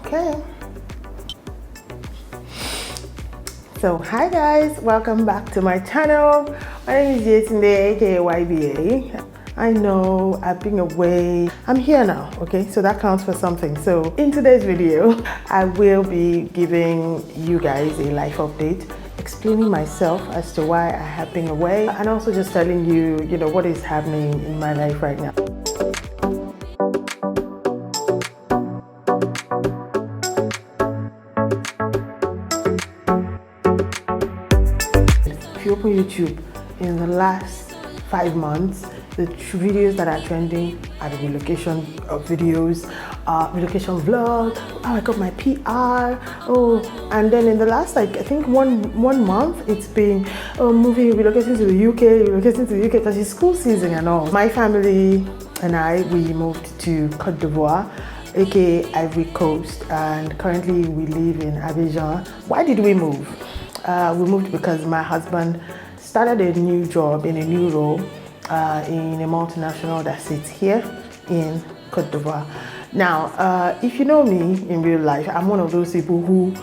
Okay. So hi guys, welcome back to my channel. My name is Jason, aka YBA. I know I've been away. I'm here now, okay? So that counts for something. So in today's video, I will be giving you guys a life update, explaining myself as to why I have been away, and also just telling you, what is happening in my life right now. If you open YouTube in the last 5 months, the videos that are trending are the relocation videos, relocation vlog, how I got my PR, and then in the last, I think one month, it's been moving, relocating to the UK, because it's school season and all. My family and I, we moved to Côte d'Ivoire, aka Ivory Coast, and currently we live in Abidjan. Why did we move? We moved because my husband started a new job in a new role in a multinational that sits here in Côte d'Ivoire. Now, if you know me in real life, I'm one of those people who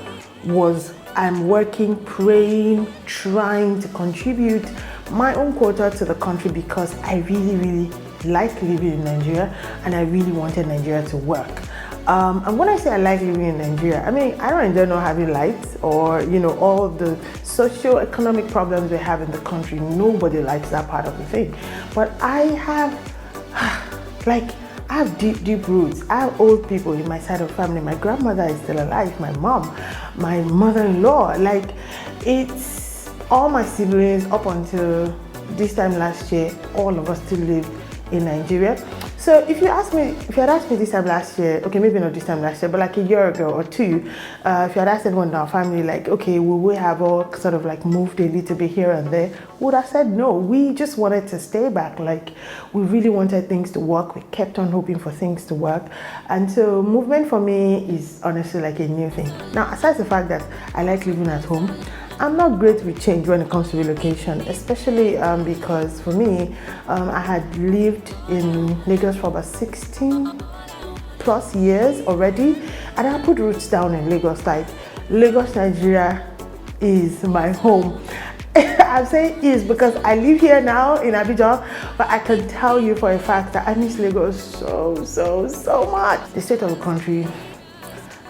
I'm working, praying, trying to contribute my own quota to the country because I really like living in Nigeria and I really wanted Nigeria to work. And when I say I like living in Nigeria, I mean, I don't enjoy not having lights or, all the socio-economic problems we have in the country. Nobody likes that part of the thing. But I have, deep roots. I have old people in my side of family. My grandmother is still alive, my mom, my mother-in-law. It's all my siblings up until this time last year, all of us still live in Nigeria. So if you had asked me this time last year, okay, maybe not this time last year, but like a year ago or two, if you had asked everyone in our family, okay, will we have all sort of moved a little bit here and there, we would have said no. We just wanted to stay back. We really wanted things to work. We kept on hoping for things to work. And so movement for me is honestly like a new thing. Now, aside the fact that I like living at home, I'm not great with change when it comes to relocation, especially because for me, I had lived in Lagos for about 16 plus years already, and I put roots down in Lagos. Lagos, Nigeria is my home. I'm saying is because I live here now in Abidjan, but I can tell you for a fact that I miss Lagos so much. The state of the country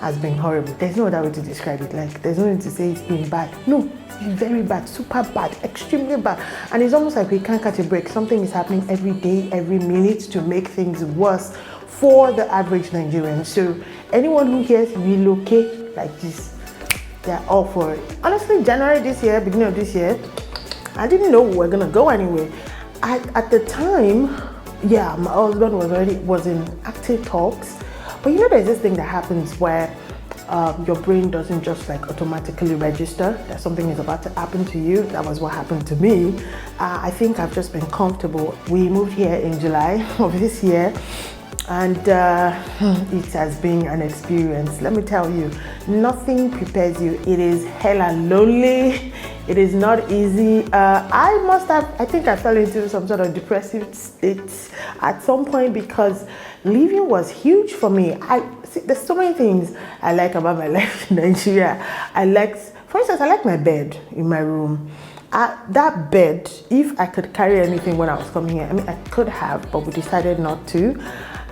has been horrible. There's no other way to describe it. There's no need to say it's been bad. No, it's very bad, super bad, extremely bad. And it's almost like we can't catch a break. Something is happening every day, every minute to make things worse for the average Nigerian. So anyone who hears relocate like this, they're all for it. Honestly, January this year, beginning of this year, I didn't know we were gonna go anywhere. At the time, yeah, my husband was in active talks. But there's this thing that happens where your brain doesn't just automatically register that something is about to happen to you. That was what happened to me. I think I've just been comfortable. We moved here in July of this year, and it has been an experience. Let me tell you, nothing prepares you. It is hella lonely. It is not easy. I think I fell into some sort of depressive state at some point because living was huge for me. There's so many things I like about my life in Nigeria. For instance, I like my bed in my room. That bed, if I could carry anything when I was coming here, I mean, I could have, but we decided not to.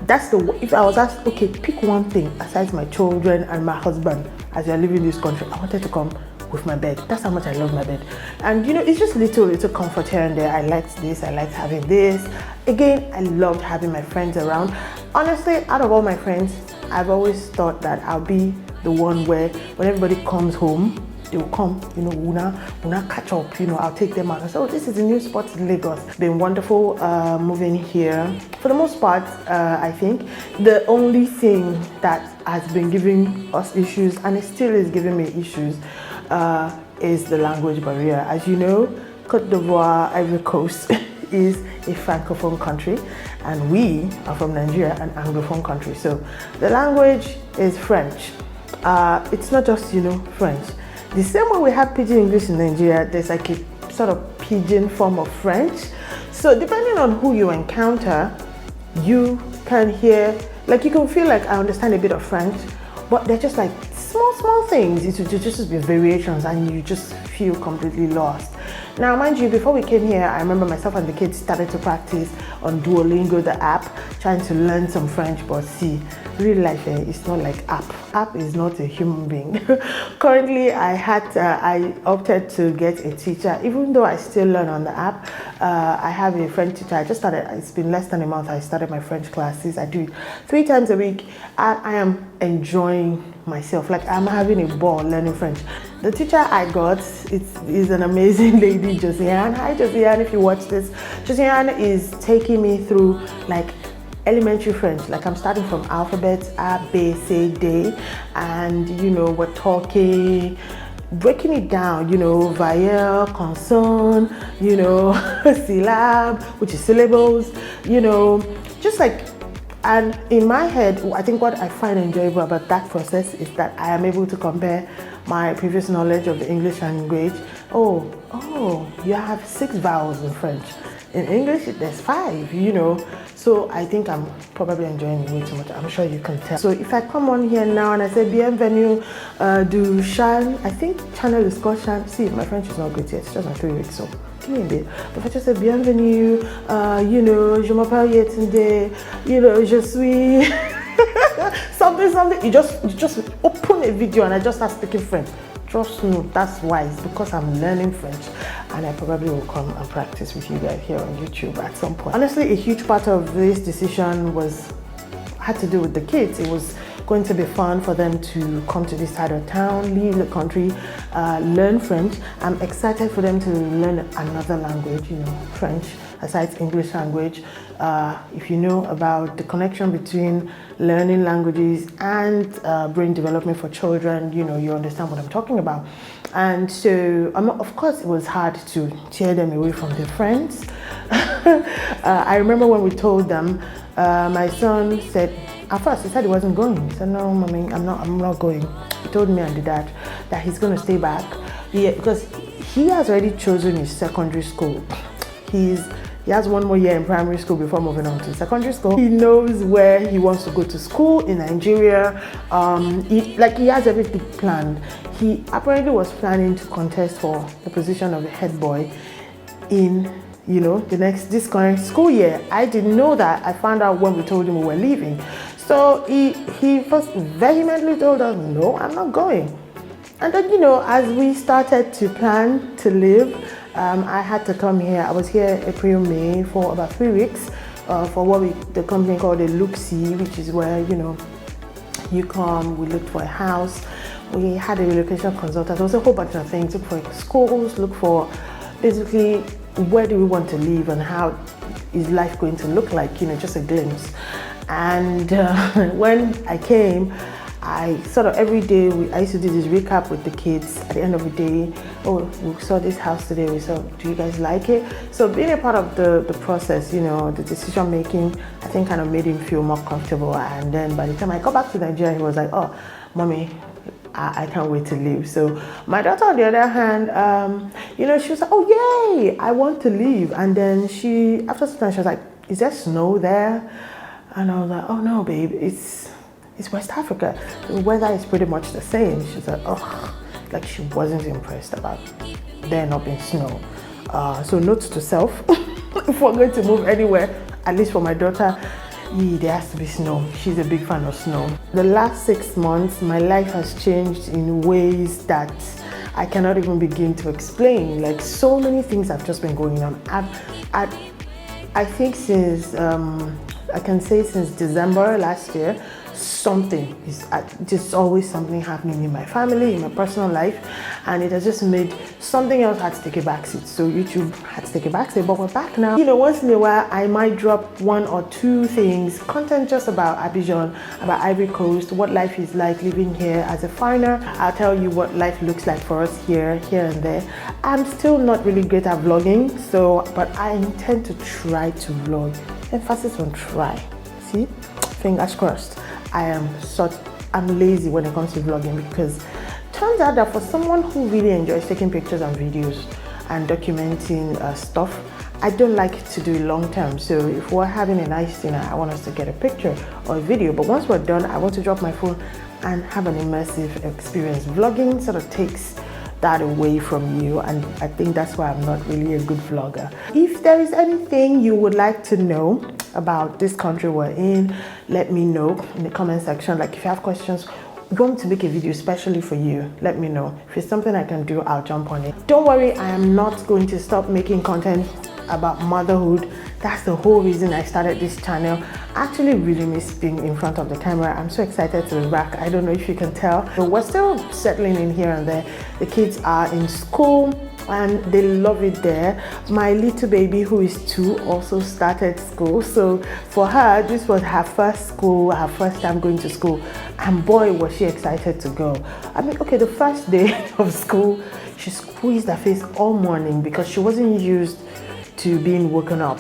If I was asked, okay, pick one thing aside my children and my husband as you're living in this country, I wanted to come with my bed. That's how much I love my bed. And it's just little comfort here and there. I liked this, I liked having this. Again, I loved having my friends around. Honestly, out of all my friends, I've always thought that I'll be the one where when everybody comes home, they will come, we'll not catch up, I'll take them out. So this is a new spot in Lagos. It's been wonderful moving here. For the most part, I think the only thing that has been giving us issues, and it still is giving me issues, is the language barrier. As you know, Côte d'Ivoire, Ivory Coast is a francophone country, and we are from Nigeria, an anglophone country. So the language is French. It's not just, French. The same way we have Pidgin English in Nigeria, there's a sort of Pidgin form of French. So depending on who you encounter, you can hear, you can feel like I understand a bit of French, but they're just like small things. It would just be variations, and you just feel completely lost. Now, mind you, before we came here, I remember myself and the kids started to practice on Duolingo, the app, trying to learn some French. But see, real life, it's not like app. App is not a human being. Currently, I opted to get a teacher, even though I still learn on the app. I have a French teacher. I just started. It's been less than a month. I started my French classes. I do it 3 times a week, and I am enjoying myself. Like, I'm having a ball learning French. The teacher I got is an amazing lady, Josiane. Hi, Josiane, if you watch this. Josiane is taking me through like elementary French. Like, I'm starting from alphabets A, B, C, D, and you know, we're talking, breaking it down, you know, vowel, consonant, you know, syllab, which is syllables, you know, just like. And in my head, I think what I find enjoyable about that process is that I am able to compare my previous knowledge of the English language. Oh, you have 6 vowels in French. In English, there's 5, you know. So I think I'm probably enjoying it way too much. I'm sure you can tell. So if I come on here now and I say bienvenue du Chan, I think channel is called Chan. See, my French is not good yet. It's just my 3 weeks, so give me a bit. But if I just say bienvenue, you know, je m'appelle Yetunde, you know, je suis something. You just open a video and I just start speaking French. Trust me, that's why. It's because I'm learning French, and I probably will come and practice with you guys here on YouTube at some point. Honestly, a huge part of this decision had to do with the kids. It was going to be fun for them to come to this side of town, leave the country, learn French. I'm excited for them to learn another language, you know, French, aside English language. If you know about the connection between learning languages and brain development for children, you know, you understand what I'm talking about. And so, of course, it was hard to tear them away from their friends. I remember when we told them, my son said, at first he said he wasn't going. He said, no, mommy, I'm not going. He told me and the dad that he's going to stay back. Yeah, because he has already chosen his secondary school. He has 1 more year in primary school before moving on to secondary school. He knows where he wants to go to school in Nigeria. He has everything planned. He apparently was planning to contest for the position of a head boy in, you know, this current school year. I didn't know that. I found out when we told him we were leaving. So he first vehemently told us, no, I'm not going. And then, you know, as we started to plan to leave, I had to come here. I was here April, May for about 3 weeks for what the company called a look-see, which is where, you know, you come, we looked for a house, we had a relocation consultant. There was a whole bunch of things. Look for schools, look for basically where do we want to live and how is life going to look like, you know, just a glimpse. And when I came, I sort of every day I used to do this recap with the kids at the end of the day. Oh, we saw this house today. We saw, do you guys like it? So being a part of the process, you know, the decision making, I think kind of made him feel more comfortable. And then by the time I got back to Nigeria, he was like, oh, mommy, I can't wait to leave. So my daughter, on the other hand, you know, she was like, oh yay, I want to leave. And then after some time, she was like, is there snow there? And I was like, oh no, babe, it's West Africa. The weather is pretty much the same. She's like, oh, like she wasn't impressed about there not being snow. So note to self, if we're going to move anywhere, at least for my daughter, there has to be snow. She's a big fan of snow. The last 6 months, my life has changed in ways that I cannot even begin to explain. Like, so many things have just been going on. I think since, I can say since December last year, something is just always something happening in my family, in my personal life, and it has just made something else had to take a backseat. So YouTube had to take a backseat, but we're back now. You know, once in a while I might drop 1 or 2 things, content just about Abidjan, about Ivory Coast, what life is like living here as a foreigner. I'll tell you what life looks like for us here and there. I'm still not really great at vlogging, but I intend to try to vlog. Emphasis on try. See, fingers crossed. I'm lazy when it comes to vlogging, because it turns out that for someone who really enjoys taking pictures and videos and documenting stuff, I don't like to do it long term. So if we're having a nice dinner, I want us to get a picture or a video, but once we're done, I want to drop my phone and have an immersive experience. Vlogging sort of takes that away from you, and I think that's why I'm not really a good vlogger. If there is anything you would like to know about this country we're in, let me know in the comment section. Like if you have questions, I'm going to make a video especially for you. Let me know. If it's something I can do, I'll jump on it. Don't worry, I am not going to stop making content about motherhood. That's the whole reason I started this channel. I actually really miss being in front of the camera. I'm so excited to be back. I don't know if you can tell, but we're still settling in here and there. The kids are in school and they love it there. My little baby, who is 2, also started school. So for her, this was her first school, her first time going to school. And boy, was she excited to go. I mean, okay, the first day of school, she squeezed her face all morning because she wasn't used to being woken up.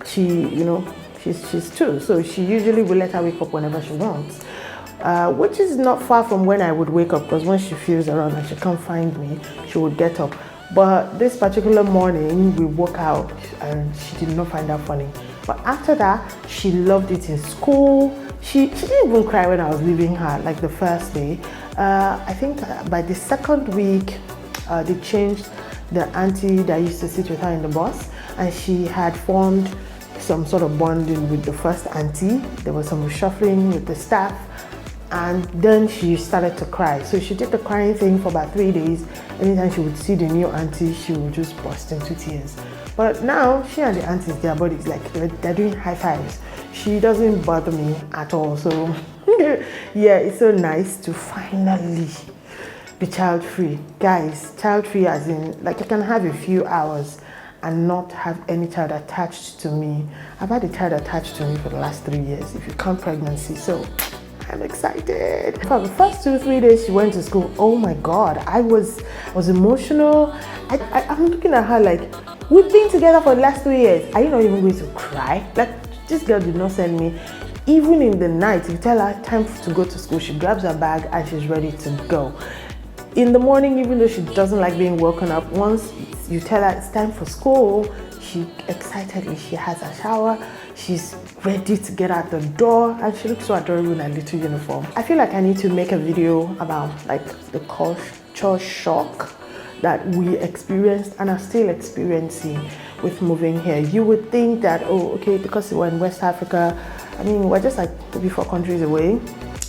She's 2, so she usually will let her wake up whenever she wants, which is not far from when I would wake up, because when she feels around and she can't find me, she would get up. But this particular morning, we woke out and she did not find that funny. But after that, she loved it in school. She didn't even cry when I was leaving her, like the first day. I think by the second week, they changed the auntie that used to sit with her in the bus, and she had formed some sort of bonding with the first auntie. There was some reshuffling with the staff, and then she started to cry. So she did the crying thing for about 3 days. Anytime she would see the new auntie, she would just burst into tears. But now she and the aunties, their bodies, like they're doing high fives. She doesn't bother me at all. So yeah, it's so nice to finally be child-free. Guys, child-free as in, like, I can have a few hours and not have any child attached to me. I've had a child attached to me for the last 3 years, if you count pregnancy, so I'm excited. For the first 2-3 days she went to school, oh my God, I was emotional. I'm looking at her like, we've been together for the last 3 years. Are you not even going to cry? Like, this girl did not send me. Even in the night, if you tell her time to go to school, she grabs her bag and she's ready to go. In the morning, even though she doesn't like being woken up, once you tell her it's time for school, she excitedly, she has a shower, she's ready to get out the door, and she looks so adorable in her little uniform. I feel like I need to make a video about like the culture shock that we experienced and are still experiencing with moving here. You would think that, oh, okay, because we're in West Africa, I mean, we're just like maybe 4 countries away.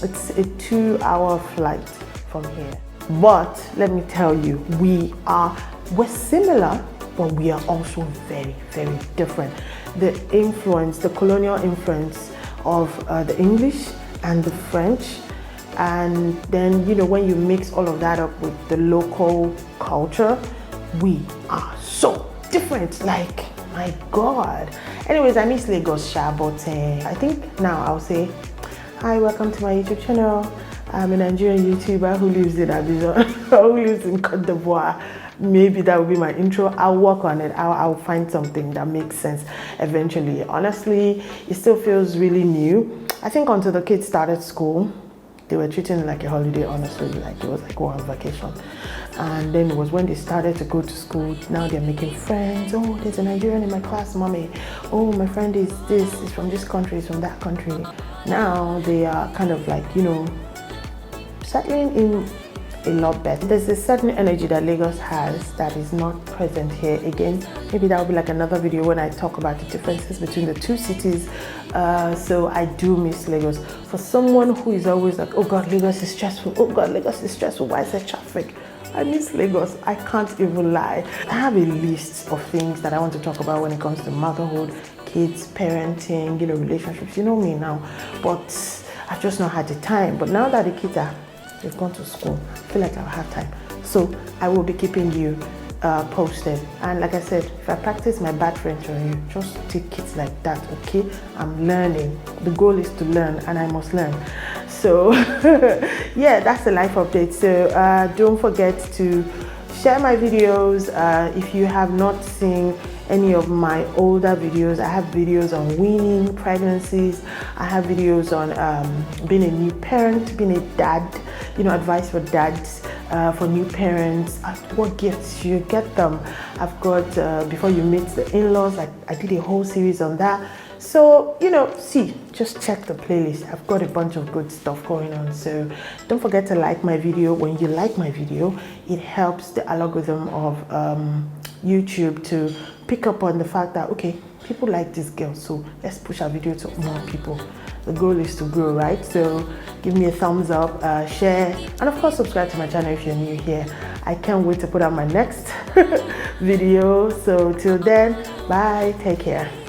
It's a 2-hour flight from here. But let me tell you, we're similar, but we are also very, very different. The influence, the colonial influence of the English and the French, and then, you know, when you mix all of that up with the local culture, we are so different. Like, my God. Anyways, I miss Lagos, but I think now I'll say, hi, welcome to my YouTube channel. I'm a Nigerian YouTuber who lives in Abidjan, who lives in Côte d'Ivoire. Maybe that will be my intro. I'll work on it. I'll find something that makes sense eventually. Honestly, it still feels really new. I think until the kids started school, they were treating it like a holiday, honestly. Like it was like going on vacation. And then it was when they started to go to school. Now they're making friends. Oh, there's a Nigerian in my class, mommy. Oh, my friend is this, is from this country, is from that country. Now they are kind of like, you know, settling in a lot better. There's a certain energy that Lagos has that is not present here. Again, maybe that will be like another video when I talk about the differences between the 2 cities. So I do miss Lagos. For someone who is always like, oh God, Lagos is stressful. Oh God, Lagos is stressful. Why is there traffic? I miss Lagos. I can't even lie. I have a list of things that I want to talk about when it comes to motherhood, kids, parenting, you know, relationships. You know me now, but I've just not had the time. But now that the kids they've gone to school, I feel like I'll have time. So I will be keeping you posted. And like I said, if I practice my bad French on you, just take it like that, okay? I'm learning. The goal is to learn, and I must learn. So yeah, that's the life update. So don't forget to share my videos. If you have not seen any of my older videos, I have videos on weaning, pregnancies. I have videos on being a new parent, being a dad, you know, advice for dads, for new parents, what gifts you get them. I've got before you meet the in-laws, I did a whole series on that. So, you know, see, just check the playlist. I've got a bunch of good stuff going on. So don't forget to like my video. When you like my video, it helps the algorithm of YouTube to pick up on the fact that, okay, people like this girl, so let's push our video to more people. The goal is to grow, right? So give me a thumbs up, share, and of course subscribe to my channel if you're new here. I can't wait to put out my next video. So till then, bye, take care.